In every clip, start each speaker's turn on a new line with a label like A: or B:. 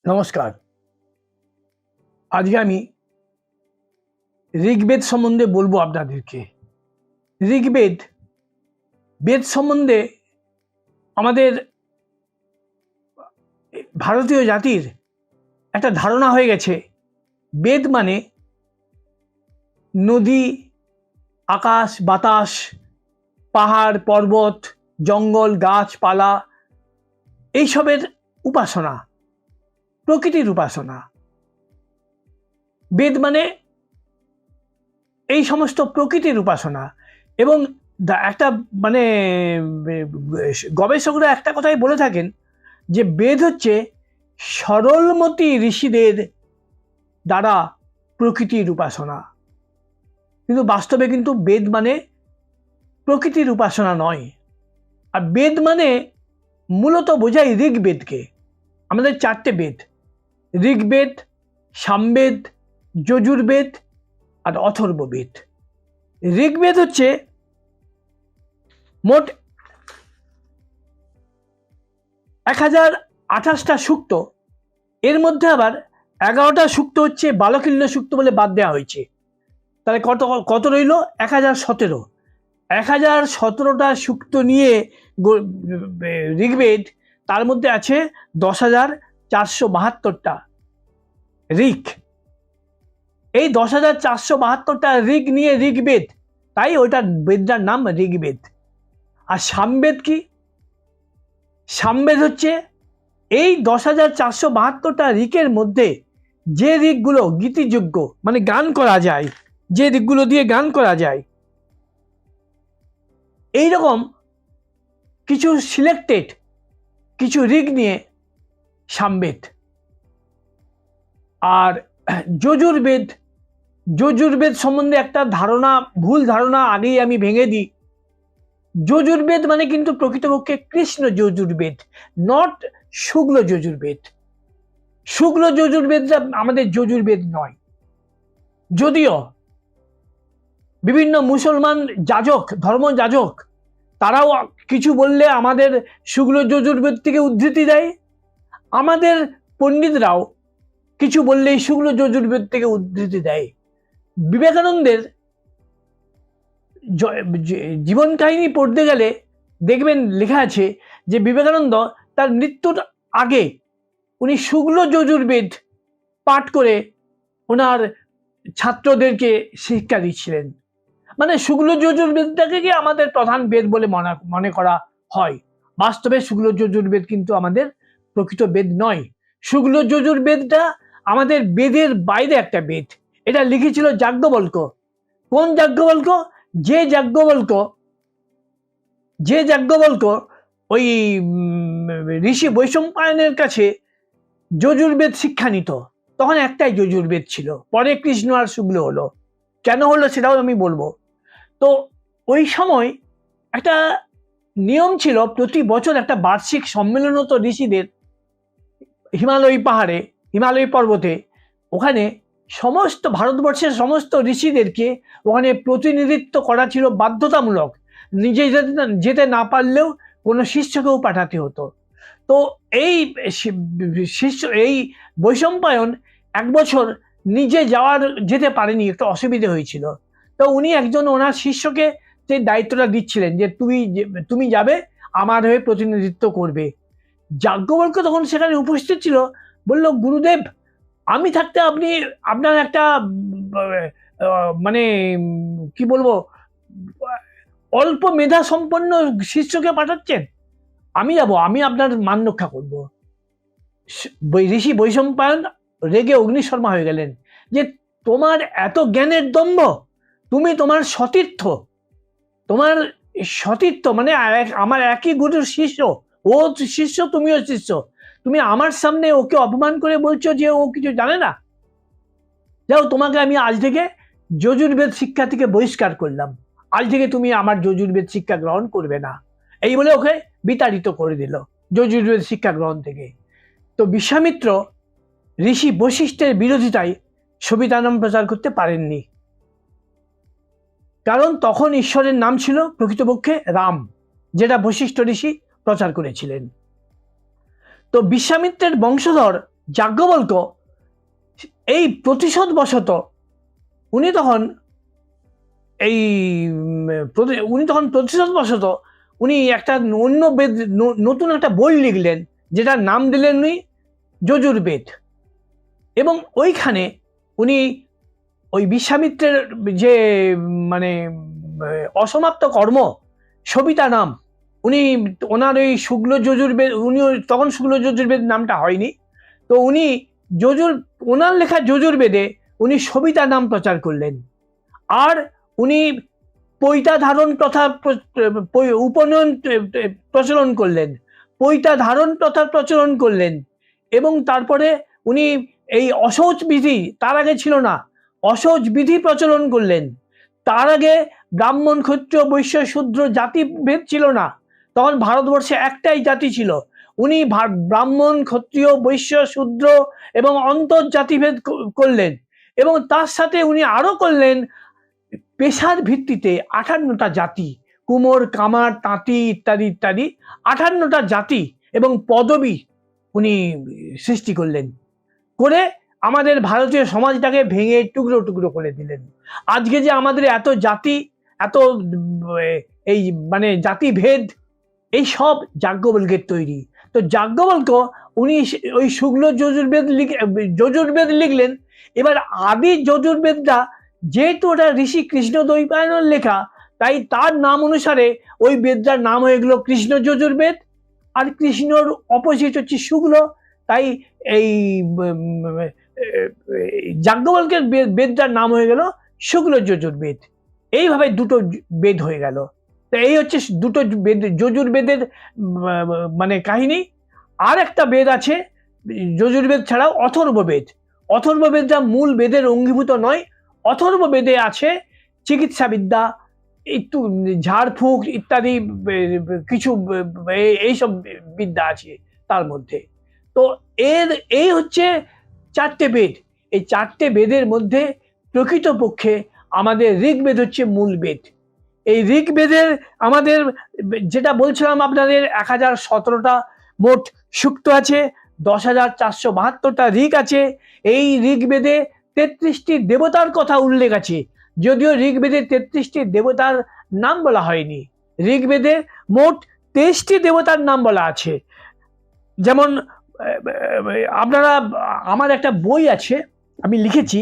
A: নমস্কার। আজকে আমি ঋগ্বেদ সম্বন্ধে বলবো আপনাদেরকে। ঋগ্বেদ বেদ সম্বন্ধে আমাদের ভারতীয় জাতির একটা ধারণা হয়ে গেছে, বেদ মানে নদী, আকাশ, বাতাস, পাহাড়, পর্বত, জঙ্গল, গাছপালা এইসবের উপাসনা, প্রকৃতির উপাসনা। বেদ মানে এই সমস্ত প্রকৃতির উপাসনা। এবং একটা মানে গবেষকরা একটা কথাই বলে থাকেন যে বেদ হচ্ছে সরলমতি ঋষিদের দ্বারা প্রকৃতির উপাসনা। কিন্তু বাস্তবে কিন্তু বেদ মানে প্রকৃতির উপাসনা নয়। আর বেদ মানে মূলত বোঝায় ঋগ্বেদকে। আমাদের চারটে বেদ, ঋগ্বেদ, সামবেদ, যজুর্বেদ আর অথর্ববেদ। ঋগ্বেদ হচ্ছে মোট 1028টা সূক্ত। এর মধ্যে আবার 11টা সূক্ত হচ্ছে বালকিল্য সূক্ত বলে বাদ দেওয়া হয়েছে। তাহলে কত রইল? 1017। 1017টা সূক্ত নিয়ে ঋগ্বেদ, তার মধ্যে আছে 10,472টা ঋক। এই 10,472টা ঋক নিয়ে ঋগ্বেদ, তাই ওইটার বেদটার নাম ঋগ্বেদ। আর সামবেদ কি? সামবেদ হচ্ছে এই 10,472টা ঋকের মধ্যে যে ঋকগুলো গীতিযোগ্য, মানে গান করা যায়, যে ঋকগুলো দিয়ে গান করা যায়, এইরকম কিছু সিলেক্টেড কিছু ঋক নিয়ে সামবেদ। আর যজুর্বেদ, যজুর্বেদ সম্বন্ধে একটা ধারণা, ভুল ধারণা আগেই আমি ভেঙে দিই। যজুর্বেদ মানে কিন্তু প্রকৃতপক্ষে কৃষ্ণ যজুর্বেদ, নট শুক্ল যজুর্বেদ। শুক্ল যজুর্বেদটা আমাদের যজুর্বেদ নয়। যদিও বিভিন্ন মুসলমান যাজক, ধর্মযাজক, তারাও কিছু বললে আমাদের শুক্ল যজুর্বেদ থেকে উদ্ধৃতি দেয়। আমাদের পণ্ডিতরাও কিছু বললেই শুক্ল যজুর্বেদ থেকে উদ্ধৃতি দেয়। বিবেকানন্দের জীবন কাহিনী পড়তে গেলে দেখবেন লেখা আছে যে বিবেকানন্দ তার মৃত্যুর আগে উনি শুক্ল যজুর্বেদ পাঠ করে ওনার ছাত্রদেরকে শিক্ষা দিচ্ছিলেন। মানে শুক্ল যজুর্বেদটাকে আমাদের প্রধান বেদ বলে মনে করা হয়। বাস্তবে শুক্ল যজুর্বেদ কিন্তু আমাদের প্রকৃত বেদ নয়। শুক্ল যজুর্বেদটা আমাদের বেদের বাইরে একটা বেদ। এটা লিখেছিল যাজ্ঞবল্ক্য। কোন যাজ্ঞবল্ক্য? যে যাজ্ঞবল্ক্য ওই ঋষি বৈশম্পায়নের কাছে যজুর্বেদ শিক্ষা নিত। তখন একটাই যজুর্বেদ ছিল, পরে কৃষ্ণ আর শুক্ল হলো। কেন হলো সেটাও আমি বলবো। তো ওই সময় একটা নিয়ম ছিল, প্রতি বছর একটা বার্ষিক সম্মেলন হতো ঋষিদের হিমালয় পাহাড়ে, হিমালয় পর্বতে। ওখানে সমস্ত ভারতবর্ষের সমস্ত ঋষিদেরকে ওখানে প্রতিনিধিত্ব করা ছিল বাধ্যতামূলক। নিজে যেতে না পারলেও কোনো শিষ্যকেও পাঠাতে হতো। তো এই শিষ্য, এই বৈশম্পায়ন এক বছর নিজে যেতে পারেনি, একটু অসুবিধে হয়েছিল। তো উনি একজন ওনার শিষ্যকে সেই দায়িত্বটা দিচ্ছিলেন যে তুমি যাবে, আমার হয়ে প্রতিনিধিত্ব করবে। যাজ্ঞবল্ক্য তখন সেখানে উপস্থিত ছিল, বলল, গুরুদেব, আমি থাকতে আপনি আপনার একটা মানে কি বলবো, অল্প মেধা সম্পন্ন শিষ্যকে পাঠাচ্ছেন, আমি যাব, আমি আপনার মান রক্ষা করবো। ঋষি বৈশম্পায়ন রেগে অগ্নিশর্মা হয়ে গেলেন যে তোমার এত জ্ঞানের দম্ভ, তুমি তোমার সতীর্থ মানে আমার একই গুরুর শিষ্য, ও শিষ্য তুমিও শিষ্য, তুমি আমার সামনে ওকে অপমান করে বলছো যে ও কিছু জানে না। যাও, তোমাকে আমি আজ থেকে যজুর্বেদ শিক্ষা থেকে বহিষ্কার করলাম, আজ থেকে তুমি আমার যজুর্বেদ শিক্ষা গ্রহণ করবে না। এই বলে ওকে বিতাড়িত করে দিল যজুর্বেদ শিক্ষা গ্রহণ থেকে। তো বিশ্বামিত্র ঋষি বশিষ্ঠের বিরোধিতায় সবিতানাম প্রচার করতে পারেননি, কারণ তখন ঈশ্বরের নাম ছিল প্রকৃতপক্ষে রাম, যেটা বশিষ্ঠ ঋষি প্রচার করেছিলেন। তো বিশ্বামিত্রের বংশধর যাজ্ঞবল্ক এই প্রতিশোধবশত উনি তখন প্রতিশোধবশত উনি একটা অন্য বেদ, নতুন একটা বই লিখলেন, যেটার নাম দিলেন উনি যজুর্বেদ। এবং ওইখানে উনি ওই বিশ্বামিত্রের যে মানে অসমাপ্ত কর্ম সবিতা নাম, উনি ওনার ওই শুক্ল যজুর্বেদ, উনি তখন শুক্ল যজুর্বেদ নামটা হয়নি, তো উনি ওনার লেখা যজুর্বেদে উনি সবিতা নাম প্রচার করলেন। আর উনি পৈতা ধারণ প্রথা উপনয়ন প্রচলন করলেন, পৈতা ধারণ প্রথা প্রচলন করলেন। এবং তারপরে উনি এই অশৌচ বিধি, তার আগে ছিল না, অশৌচ বিধি প্রচলন করলেন। তার আগে ব্রাহ্মণ ক্ষত্রিয় বৈশ্য শূদ্র জাতি ভেদ ছিল না, তখন ভারতবর্ষে একটাই জাতি ছিল। উনি ব্রাহ্মণ ক্ষত্রিয় বৈশ্য শূদ্র এবং অন্তর্জাতিভেদ করলেন। এবং তার সাথে উনি আরো করলেন পেশার ভিত্তিতে 58টা জাতি, কুমোর কামার তাঁতি ইত্যাদি ইত্যাদি 58টা জাতি এবং পদবী উনি সৃষ্টি করলেন, করে আমাদের ভারতীয় সমাজটাকে ভেঙে টুকরো টুকরো করে দিলেন। আজকে যে আমাদের এত জাতি, এত এই মানে জাতিভেদ, এই সব যাজ্ঞবল্কের তৈরি। তো যাজ্ঞবল্ক উনি ওই শুক্ল যজুর্বেদ লিখলেন। এবার আদি যজুর্বেদটা যেহেতু ওটা ঋষি কৃষ্ণ দ্বৈপায়নের লেখা, তাই তার নাম অনুসারে ওই বেদটার নাম হয়ে গেল কৃষ্ণ যজুর্বেদ। আর কৃষ্ণর অপোজিট হচ্ছে শুক্ল, তাই এই যাজ্ঞবল্কের বেদটার নাম হয়ে গেল শুক্ল যজুর্বেদ। এইভাবে দুটো বেদ হয়ে গেল। তো এই হচ্ছে দুটো বেদ, যজুর্বেদের মানে কাহিনী। আর একটা বেদ আছে যজুর্বেদ ছাড়াও, অথর্ববেদ। অথর্ববেদটা মূল বেদের অঙ্গীভূত নয়। অথর্ববেদে আছে চিকিৎসা বিদ্যা, একটু ঝাড়ফুঁক ইত্যাদি কিছু এইসব বিদ্যা আছে তার মধ্যে। তো এই হচ্ছে 4টে বেদ। এই 4টে বেদের মধ্যে প্রকৃতপক্ষে আমাদের ঋগ্বেদ হচ্ছে মূল বেদ। এই ঋগ্বেদের আমাদের যেটা বলছিলাম আপনাদের 1017টা মোট সূক্ত আছে, 10,472টা ঋগ আছে। এই ঋগ্বেদে 33টি দেবতার কথা উল্লেখ আছে, যদিও ঋগ্বেদে 33টি দেবতার নাম বলা হয়নি। ঋগ্বেদে মোট 23টি দেবতার নাম বলা আছে। যেমন আপনারা, আমার একটা বই আছে, আমি লিখেছি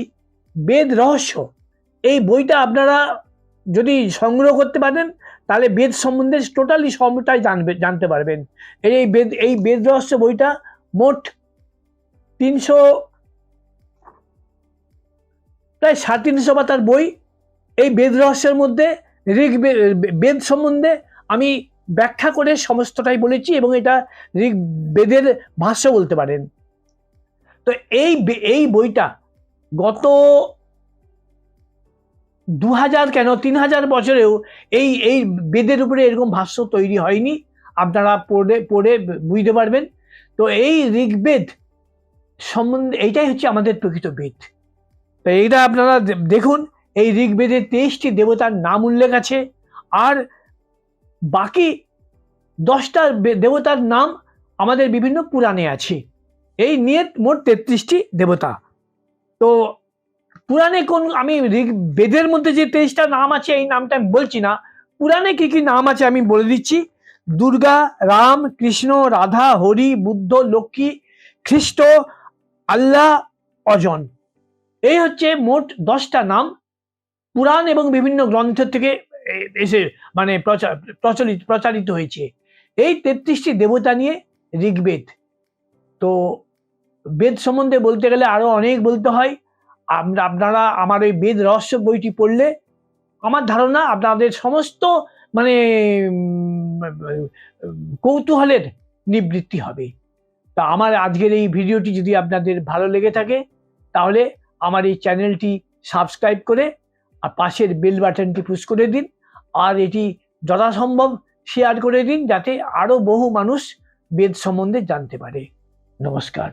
A: বেদ রহস্য। এই বইটা আপনারা যদি সংগ্রহ করতে পারেন তাহলে বেদ সম্বন্ধে টোটালি সবটাই জানতে পারবেন। এই বেদ রহস্য বইটা মোট 300 প্রায় 350 পাতার বই। এই বেদ রহস্যের মধ্যে বেদ সম্বন্ধে আমি ব্যাখ্যা করে সমস্তটাই বলেছি, এবং এটা বেদের ভাষ্য বলতে পারেন। তো এই বইটা গত 2000 কেন 3000 বছরেও এই বেদের উপরে এরকম ভাষ্য তৈরি হয়নি। আপনারা পড়ে বুঝতে পারবেন। তো এই ঋগ্বেদ সম্বন্ধে এইটাই হচ্ছে আমাদের প্রকৃত বেদ। তো এইটা আপনারা দেখুন, এই ঋগ্বেদে 23টি দেবতার নাম উল্লেখ আছে, আর বাকি 10টা দেবতার নাম আমাদের বিভিন্ন পুরাণে আছে। এই নিয়ে মোট 33টি দেবতা। তো পুরাণে আমি বেদের মধ্যে যে 23টা নাম আছে এই নামটা আমি বলছি না, পুরাণে কি কি নাম আছে আমি বলে দিচ্ছি। দুর্গা, রাম, কৃষ্ণ, রাধা, হরি, বুদ্ধ, লক্ষ্মী, খ্রিস্ট, আল্লাহ, অজন। এই হচ্ছে মোট 10টা নাম পুরাণ এবং বিভিন্ন গ্রন্থ থেকে এসে মানে প্রচারিত হয়েছে। এই 33টি দেবতা নিয়ে ঋগ্বেদ। তো বেদ সম্বন্ধে বলতে গেলে আরো অনেক বলতে হয়। আপনারা আমার এই বেদ রহস্য বইটি পড়লে আমার ধারণা আপনাদের সমস্ত মানে কৌতূহলের নিবৃত্তি হবে। তা আমার আজকের এই ভিডিওটি যদি আপনাদের ভালো লেগে থাকে তাহলে আমার এই চ্যানেলটি সাবস্ক্রাইব করে আর পাশের বেল বাটনটি পুশ করে দিন, আর এটি যথাসম্ভব শেয়ার করে দিন, যাতে আরো বহু মানুষ বেদ সম্বন্ধে জানতে পারে। নমস্কার।